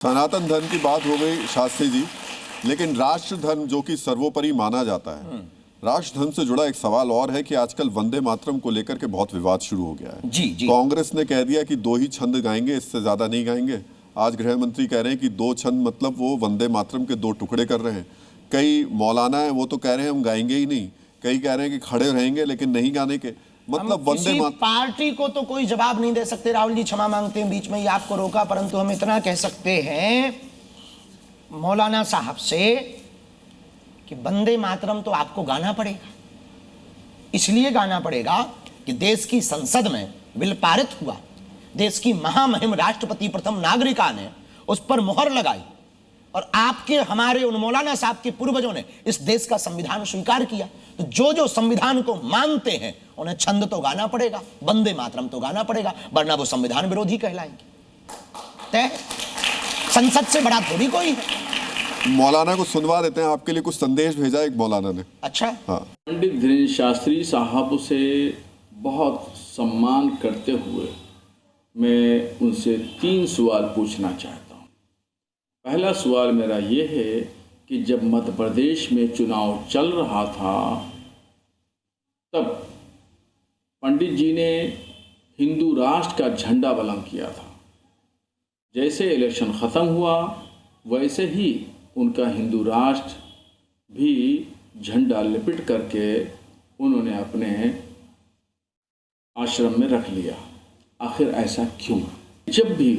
सनातन धर्म की बात हो गई शास्त्री जी, लेकिन राष्ट्र धर्म जो कि सर्वोपरि माना जाता है, राष्ट्र धर्म से जुड़ा एक सवाल और है कि आजकल वंदे मातरम को लेकर के बहुत विवाद शुरू हो गया है। जी। कांग्रेस ने कह दिया कि 2 ही छंद गाएंगे, इससे ज्यादा नहीं गाएंगे। आज गृह मंत्री कह रहे हैं कि 2 छंद मतलब वो वंदे मातरम के 2 टुकड़े कर रहे हैं। कई मौलाना है वो तो कह रहे हैं हम गाएंगे ही नहीं, कई कह रहे हैं कि खड़े रहेंगे लेकिन नहीं गाने के। मतलब वंदे मातरम पार्टी को तो कोई जवाब नहीं दे सकते। राहुल जी क्षमा मांगते हैं, बीच में ही आपको रोका, परंतु हम इतना कह सकते हैं मौलाना साहब से कि वंदे मातरम तो आपको गाना पड़ेगा। इसलिए गाना पड़ेगा कि देश की संसद में बिल पारित हुआ, देश की महामहिम राष्ट्रपति प्रथम नागरिका ने उस पर मुहर लगाई और आपके हमारे उन मौलाना साहब के पूर्वजों ने इस देश का संविधान स्वीकार किया। तो जो संविधान को मानते हैं उन्हें छंद तो गाना पड़ेगा, वंदे मातरम तो गाना पड़ेगा, वरना वो संविधान विरोधी कहलाएंगे। तय संसद से बड़ा थोड़ी कोई है। मौलाना को सुनवा देते हैं, आपके लिए कुछ संदेश भेजा एक मौलाना ने। अच्छा। हाँ। पंडित धीरेन्द्र शास्त्री साहब से बहुत सम्मान करते हुए मैं उनसे 3 सवाल पूछना चाहता हूँ। पहला सवाल मेरा ये है कि जब मध्य प्रदेश में चुनाव चल रहा था तब पंडित जी ने हिंदू राष्ट्र का झंडा बुलंद किया था। जैसे इलेक्शन ख़त्म हुआ वैसे ही उनका हिंदू राष्ट्र भी झंडा लिपट करके उन्होंने अपने आश्रम में रख लिया। आखिर ऐसा क्यों? जब भी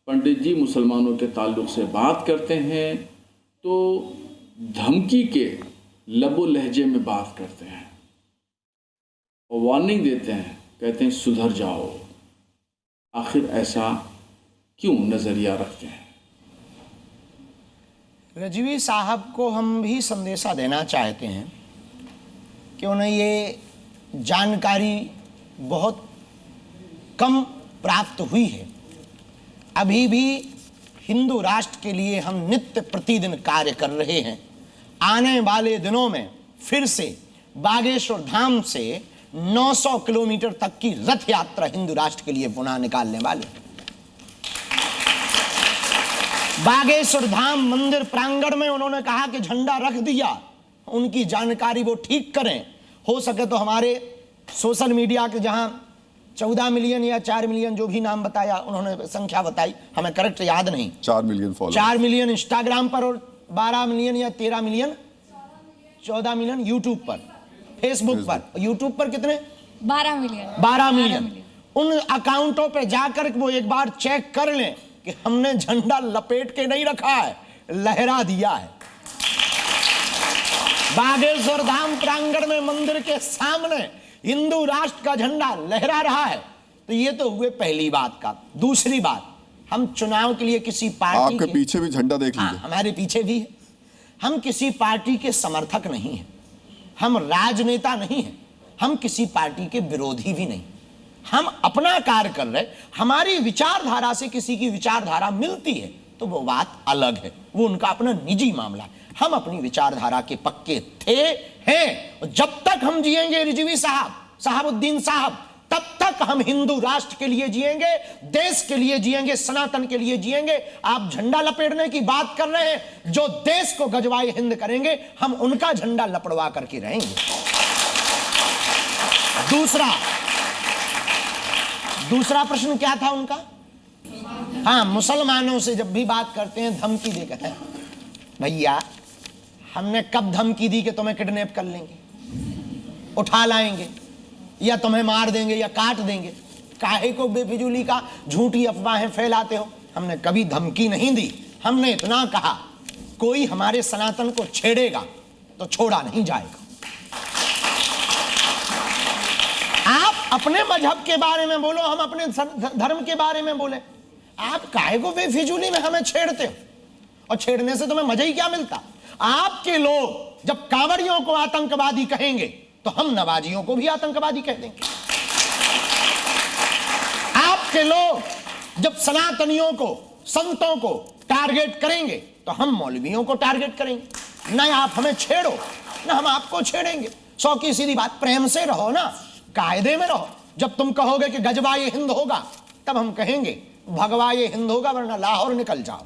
पंडित जी मुसलमानों के ताल्लुक़ से बात करते हैं तो धमकी के लबो लहजे में बात करते हैं और वार्निंग देते हैं, कहते हैं सुधर जाओ। आखिर ऐसा क्यों नज़रिया रखते हैं? रजवी साहब को हम भी संदेशा देना चाहते हैं कि उन्हें ये जानकारी बहुत कम प्राप्त हुई है। अभी भी हिंदू राष्ट्र के लिए हम नित्य प्रतिदिन कार्य कर रहे हैं। आने वाले दिनों में फिर से बागेश्वर धाम से 900 किलोमीटर तक की रथ यात्रा हिंदू राष्ट्र के लिए पुनः निकालने वाले। बागेश्वर धाम मंदिर प्रांगण में उन्होंने कहा कि झंडा रख दिया, उनकी जानकारी वो ठीक करें। हो सके तो हमारे सोशल मीडिया के जहां 14 मिलियन या 4 मिलियन जो भी नाम बताया उन्होंने संख्या बताई, हमें करेक्ट याद नहीं, 4 मिलियन फॉलोअर, 4 मिलियन इंस्टाग्राम पर और 12 मिलियन या 13 मिलियन 14 मिलियन यूट्यूब पर, फेसबुक पर। यूट्यूब पर कितने? 12 मिलियन। 12 मिलियन। उन अकाउंटों पे जाकर वो एक बार चेक कर लें कि हमने झंडा लपेट के नहीं रखा है, लहरा दिया है। बागेश्वर धाम प्रांगण में मंदिर के सामने हिंदू राष्ट्र का झंडा लहरा रहा है। तो ये तो हुए पहली बात का। दूसरी बात, हम चुनाव के लिए किसी पार्टी आपके पीछे भी झंडा देख लीजिए। हमारे पीछे भी है। हम किसी पार्टी के समर्थक नहीं हैं, हम राजनेता नहीं हैं, हम किसी पार्टी के विरोधी भी नहीं। हम अपना कार्य कर रहे। हमारी विचारधारा से किसी की विचारधारा मिलती है तो वो बात अलग है, वो उनका अपना निजी मामला है। हम अपनी विचारधारा के पक्के थे, हैं। जब तक हम जिएंगे रिजवी साहब, शहाबुद्दीन साहब, तब तक हम हिंदू राष्ट्र के लिए जिएंगे, देश के लिए जिएंगे, सनातन के लिए जिएंगे। आप झंडा लपेटने की बात कर रहे हैं, जो देश को गजवाए हिंद करेंगे हम उनका झंडा लपड़वा करके रहेंगे। दूसरा प्रश्न क्या था उनका? हाँ, मुसलमानों से जब भी बात करते हैं धमकी देकर है। भैया हमने कब धमकी दी कि तुम्हें किडनैप कर लेंगे, उठा लाएंगे या तुम्हें मार देंगे या काट देंगे? काहे को बेफिजूली का झूठी अफवाहें फैलाते हो? हमने कभी धमकी नहीं दी। हमने इतना कहा कोई हमारे सनातन को छेड़ेगा तो छोड़ा नहीं जाएगा। आप अपने मजहब के बारे में बोलो, हम अपने धर्म के बारे में बोले। आप काहे को बेफिजूली में हमें छेड़ते हो? और छेड़ने से तुम्हें मजा ही क्या मिलता? आपके लोग जब कांवड़ियों को आतंकवादी कहेंगे तो हम नवाजियों को भी आतंकवादी कह देंगे। आपके लोग जब सनातनियों को, संतों को टारगेट करेंगे तो हम मौलवियों को टारगेट करेंगे। ना आप हमें छेड़ो ना हम आपको छेड़ेंगे। 100 की सीधी बात, प्रेम से रहो ना, कायदे में रहो। जब तुम कहोगे कि गजवाए हिंद होगा तब हम कहेंगे भगवाए हिंद होगा, वरना लाहौर निकल जाओ।